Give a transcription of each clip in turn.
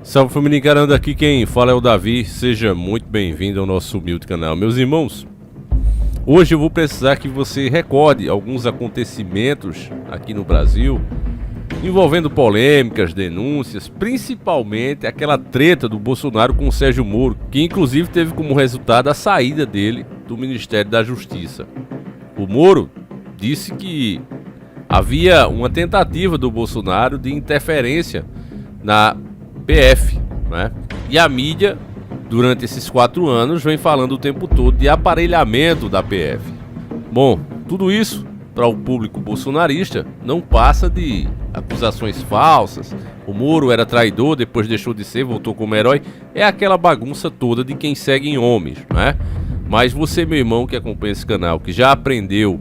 Salve família encarando, aqui quem fala é o Davi, seja muito bem-vindo ao nosso humilde canal. Meus irmãos, hoje eu vou precisar que você recorde alguns acontecimentos aqui no Brasil, envolvendo polêmicas, denúncias, principalmente aquela treta do Bolsonaro com o Sérgio Moro, que inclusive teve como resultado a saída dele do Ministério da Justiça. O Moro disse que havia uma tentativa do Bolsonaro de interferência na PF, né? E a mídia, durante esses 4 anos, vem falando o tempo todo de aparelhamento da PF. Bom, tudo isso, para o público bolsonarista, não passa de acusações falsas. O Moro era traidor, depois deixou de ser, voltou como herói. É aquela bagunça toda de quem segue em homens, né? Mas você, meu irmão, que acompanha esse canal, que já aprendeu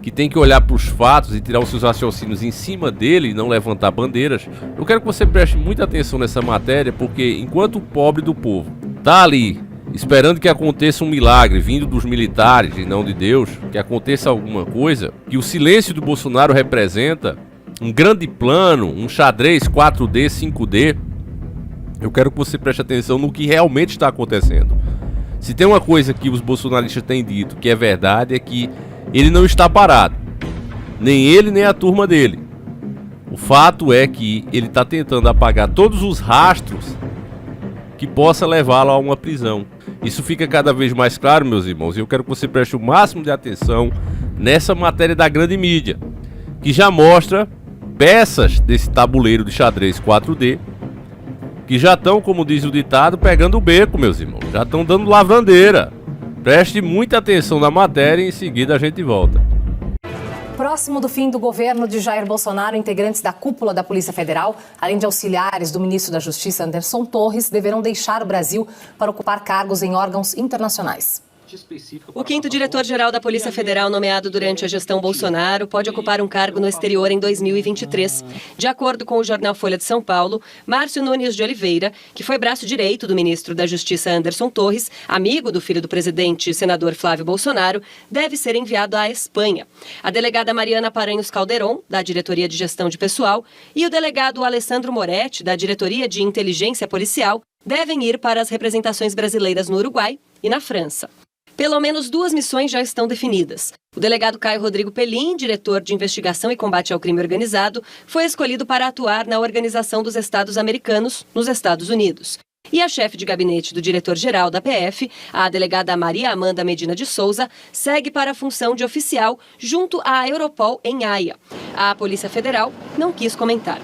que tem que olhar para os fatos e tirar os seus raciocínios em cima dele e não levantar bandeiras, eu quero que você preste muita atenção nessa matéria, porque enquanto o pobre do povo tá ali esperando que aconteça um milagre vindo dos militares e não de Deus, que aconteça alguma coisa, que o silêncio do Bolsonaro representa um grande plano, um xadrez 4D, 5D, eu quero que você preste atenção no que realmente está acontecendo. Se tem uma coisa que os bolsonaristas têm dito que é verdade, é que ele não está parado, nem ele nem a turma dele. O fato é que ele está tentando apagar todos os rastros que possa levá-lo a uma prisão. Isso fica cada vez mais claro, meus irmãos, e eu quero que você preste o máximo de atenção nessa matéria da grande mídia, que já mostra peças desse tabuleiro de xadrez 4D, que já estão, como diz o ditado, pegando o beco, meus irmãos, já estão dando lavrandeira. Preste muita atenção na matéria e em seguida a gente volta. Próximo do fim do governo de Jair Bolsonaro, integrantes da cúpula da Polícia Federal, além de auxiliares do ministro da Justiça, Anderson Torres, deverão deixar o Brasil para ocupar cargos em órgãos internacionais. O 5º diretor-geral da Polícia Federal, nomeado durante a gestão Bolsonaro, pode ocupar um cargo no exterior em 2023. De acordo com o jornal Folha de São Paulo, Márcio Nunes de Oliveira, que foi braço direito do ministro da Justiça Anderson Torres, amigo do filho do presidente, senador Flávio Bolsonaro, deve ser enviado à Espanha. A delegada Mariana Paranhos Calderon, da Diretoria de Gestão de Pessoal, e o delegado Alessandro Moretti, da Diretoria de Inteligência Policial, devem ir para as representações brasileiras no Uruguai e na França. Pelo menos 2 missões já estão definidas. O delegado Caio Rodrigo Pelim, diretor de investigação e combate ao crime organizado, foi escolhido para atuar na Organização dos Estados Americanos, nos Estados Unidos. E a chefe de gabinete do diretor-geral da PF, a delegada Maria Amanda Medina de Souza, segue para a função de oficial junto à Europol em Haia. A Polícia Federal não quis comentar.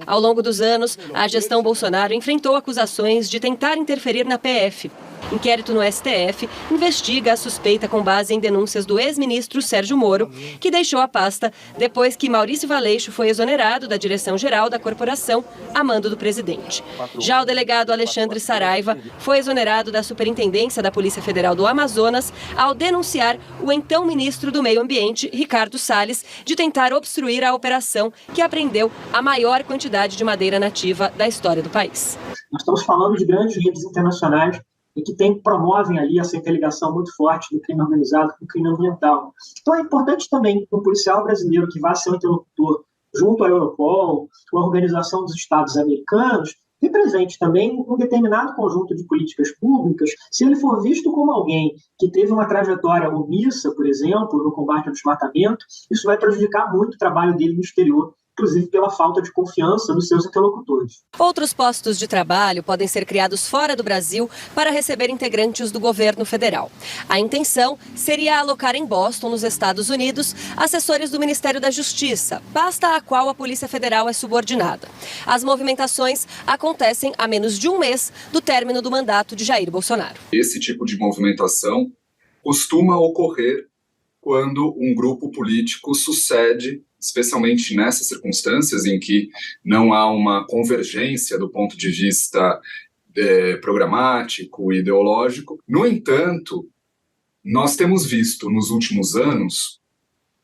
Ao longo dos anos, a gestão Bolsonaro enfrentou acusações de tentar interferir na PF. Inquérito no STF investiga a suspeita com base em denúncias do ex-ministro Sérgio Moro, que deixou a pasta depois que Maurício Valeixo foi exonerado da direção-geral da corporação a mando do presidente. Já o delegado Alexandre Saraiva foi exonerado da Superintendência da Polícia Federal do Amazonas ao denunciar o então ministro do Meio Ambiente, Ricardo Salles, de tentar obstruir a operação que apreendeu a maior quantidade de madeira nativa da história do país. Nós estamos falando de grandes redes internacionais e que promovem ali essa interligação muito forte do crime organizado com o crime ambiental. Então é importante também que o policial brasileiro que vá ser um interlocutor junto à Europol, com a Organização dos Estados Americanos, represente também um determinado conjunto de políticas públicas. Se ele for visto como alguém que teve uma trajetória omissa, por exemplo, no combate ao desmatamento, isso vai prejudicar muito o trabalho dele no exterior, inclusive pela falta de confiança nos seus interlocutores. Outros postos de trabalho podem ser criados fora do Brasil para receber integrantes do governo federal. A intenção seria alocar em Boston, nos Estados Unidos, assessores do Ministério da Justiça, pasta à qual a Polícia Federal é subordinada. As movimentações acontecem a menos de um mês do término do mandato de Jair Bolsonaro. Esse tipo de movimentação costuma ocorrer quando um grupo político sucede, especialmente nessas circunstâncias em que não há uma convergência do ponto de vista programático e ideológico. No entanto, nós temos visto nos últimos anos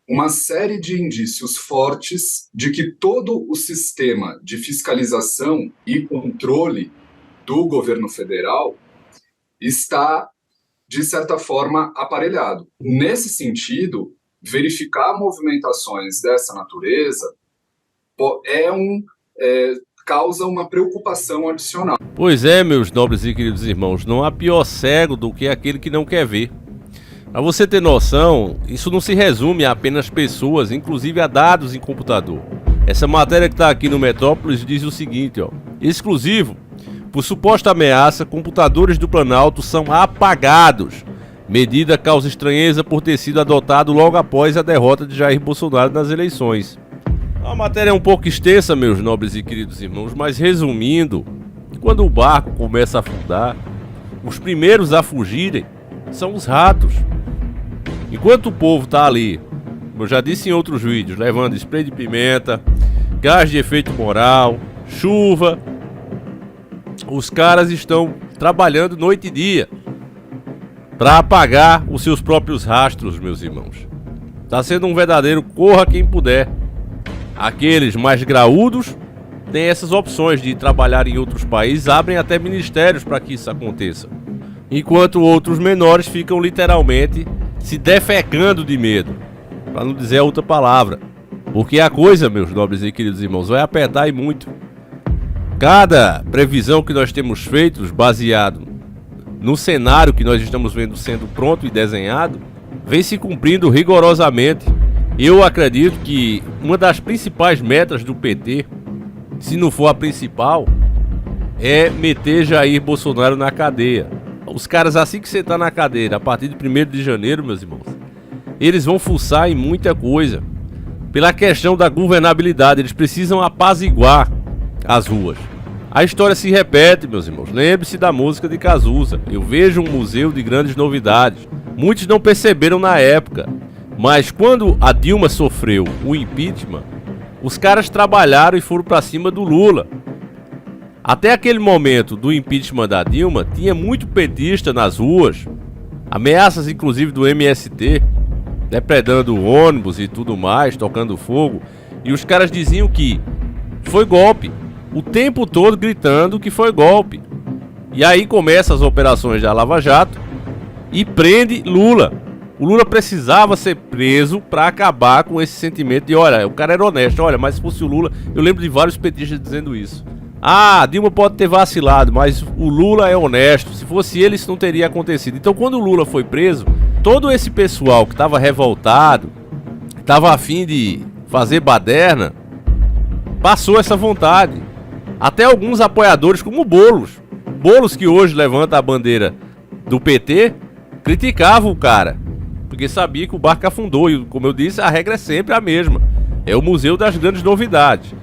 uma série de indícios fortes de que todo o sistema de fiscalização e controle do governo federal está, de certa forma, aparelhado. Nesse sentido, verificar movimentações dessa natureza causa uma preocupação adicional. Pois é, meus nobres e queridos irmãos, não há pior cego do que aquele que não quer ver. Para você ter noção, isso não se resume a apenas pessoas, inclusive a dados em computador. Essa matéria que está aqui no Metrópolis diz o seguinte, ó: exclusivo, por suposta ameaça, computadores do Planalto são apagados. Medida causa estranheza por ter sido adotado logo após a derrota de Jair Bolsonaro nas eleições. A matéria é um pouco extensa, meus nobres e queridos irmãos, mas resumindo, quando o barco começa a afundar, os primeiros a fugirem são os ratos. Enquanto o povo tá ali, como eu já disse em outros vídeos, levando spray de pimenta, gás de efeito moral, chuva, os caras estão trabalhando noite e dia para apagar os seus próprios rastros, meus irmãos. Tá sendo um verdadeiro corra quem puder. Aqueles mais graúdos têm essas opções de trabalhar em outros países, abrem até ministérios para que isso aconteça. Enquanto outros menores ficam literalmente se defecando de medo, para não dizer outra palavra. Porque a coisa, meus nobres e queridos irmãos, vai apertar e muito. Cada previsão que nós temos feito, baseado no cenário que nós estamos vendo sendo pronto e desenhado, vem se cumprindo rigorosamente. Eu acredito que uma das principais metas do PT, se não for a principal, é meter Jair Bolsonaro na cadeia. Os caras, assim que você tá na cadeira, a partir de 1º de janeiro, meus irmãos, eles vão fuçar em muita coisa. Pela questão da governabilidade, eles precisam apaziguar as ruas. A história se repete, meus irmãos. Lembre-se da música de Cazuza. Eu vejo um museu de grandes novidades. Muitos não perceberam na época, mas quando a Dilma sofreu o impeachment, os caras trabalharam e foram para cima do Lula. Até aquele momento do impeachment da Dilma, tinha muito petista nas ruas, ameaças inclusive do MST, depredando ônibus e tudo mais, tocando fogo, e os caras diziam que foi golpe, o tempo todo gritando que foi golpe. E aí começam as operações da Lava Jato e prende Lula. O Lula precisava ser preso para acabar com esse sentimento de, olha, o cara era honesto, olha, mas se fosse o Lula, eu lembro de vários petistas dizendo isso. Ah, Dilma pode ter vacilado, mas o Lula é honesto. Se fosse ele, isso não teria acontecido. Então, quando o Lula foi preso, todo esse pessoal que estava revoltado, que estava a fim de fazer baderna, passou essa vontade. Até alguns apoiadores, como o Boulos. Boulos, que hoje levanta a bandeira do PT, criticava o cara, porque sabia que o barco afundou. E, como eu disse, a regra é sempre a mesma. É o museu das grandes novidades.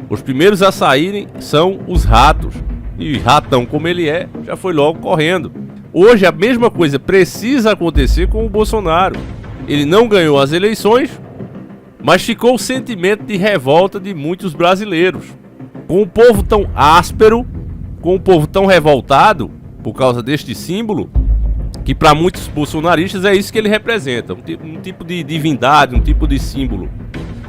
Os primeiros a saírem são os ratos. E ratão como ele é, já foi logo correndo. Hoje a mesma coisa precisa acontecer com o Bolsonaro. Ele não ganhou as eleições, mas ficou o sentimento de revolta de muitos brasileiros. Com o povo tão áspero, com o povo tão revoltado, por causa deste símbolo, que para muitos bolsonaristas é isso que ele representa. Um tipo de divindade, um tipo de símbolo.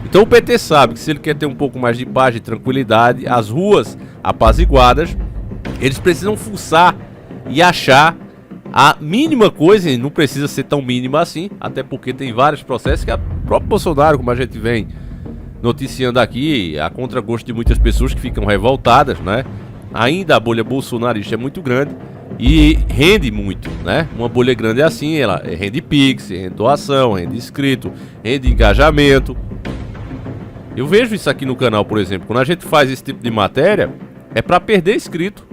Então o PT sabe que se ele quer ter um pouco mais de paz e tranquilidade, as ruas apaziguadas, eles precisam fuçar e achar a mínima coisa, e não precisa ser tão mínima assim, até porque tem vários processos que o próprio Bolsonaro, como a gente vem noticiando aqui, a contragosto de muitas pessoas que ficam revoltadas, né? Ainda a bolha bolsonarista é muito grande e rende muito, né? Uma bolha grande assim, ela rende Pix, rende doação, rende inscrito, rende engajamento. Eu vejo isso aqui no canal, por exemplo, quando a gente faz esse tipo de matéria, é para perder inscrito,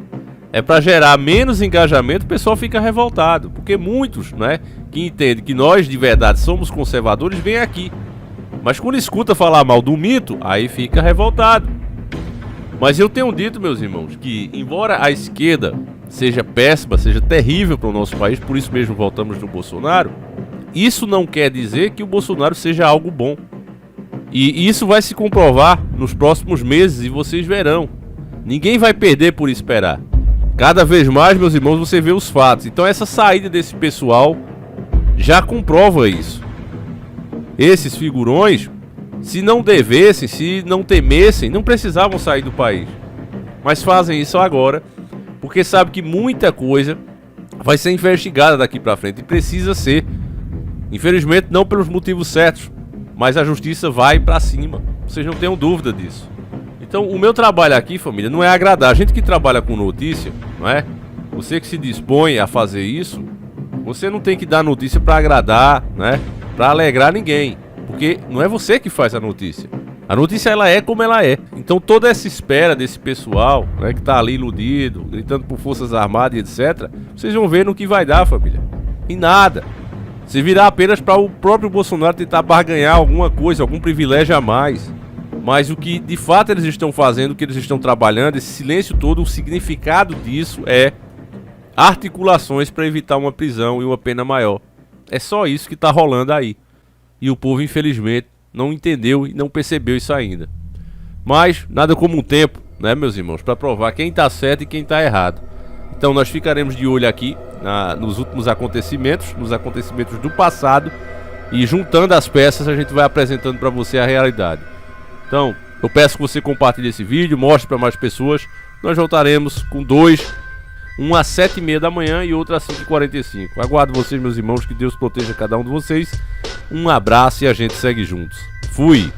é para gerar menos engajamento, o pessoal fica revoltado, porque muitos, né, que entendem que nós de verdade somos conservadores, vêm aqui, mas quando escuta falar mal do mito, aí fica revoltado. Mas eu tenho dito, meus irmãos, que embora a esquerda seja péssima, seja terrível para o nosso país, por isso mesmo voltamos no Bolsonaro, isso não quer dizer que o Bolsonaro seja algo bom. E isso vai se comprovar nos próximos meses e vocês verão. Ninguém vai perder por esperar. Cada vez mais, meus irmãos, você vê os fatos. Então essa saída desse pessoal já comprova isso. Esses figurões, se não devessem, se não temessem, não precisavam sair do país. Mas fazem isso agora, porque sabem que muita coisa vai ser investigada daqui pra frente. E precisa ser. Infelizmente não pelos motivos certos, mas a justiça vai pra cima. Vocês não tenham dúvida disso. Então o meu trabalho aqui, família, não é agradar. A gente que trabalha com notícia, não é? Você que se dispõe a fazer isso, você não tem que dar notícia para agradar, né? Para alegrar ninguém, porque não é você que faz a notícia. A notícia ela é como ela é. Então toda essa espera desse pessoal, né, que tá ali iludido, gritando por Forças Armadas e etc, vocês vão ver no que vai dar, família. Em nada. Se virar apenas para o próprio Bolsonaro tentar barganhar alguma coisa, algum privilégio a mais. Mas o que de fato eles estão fazendo, o que eles estão trabalhando, esse silêncio todo, o significado disso é articulações para evitar uma prisão e uma pena maior. É só isso que está rolando aí. E o povo, infelizmente, não entendeu e não percebeu isso ainda. Mas nada como um tempo, né, meus irmãos, para provar quem está certo e quem está errado. Então nós ficaremos de olho aqui nos últimos acontecimentos, nos acontecimentos do passado, e juntando as peças a gente vai apresentando para você a realidade. Então eu peço que você compartilhe esse vídeo, mostre para mais pessoas. Nós voltaremos com um às 7h30 da manhã e outro às 5h45. Aguardo vocês, meus irmãos, que Deus proteja cada um de vocês. Um abraço e a gente segue juntos. Fui!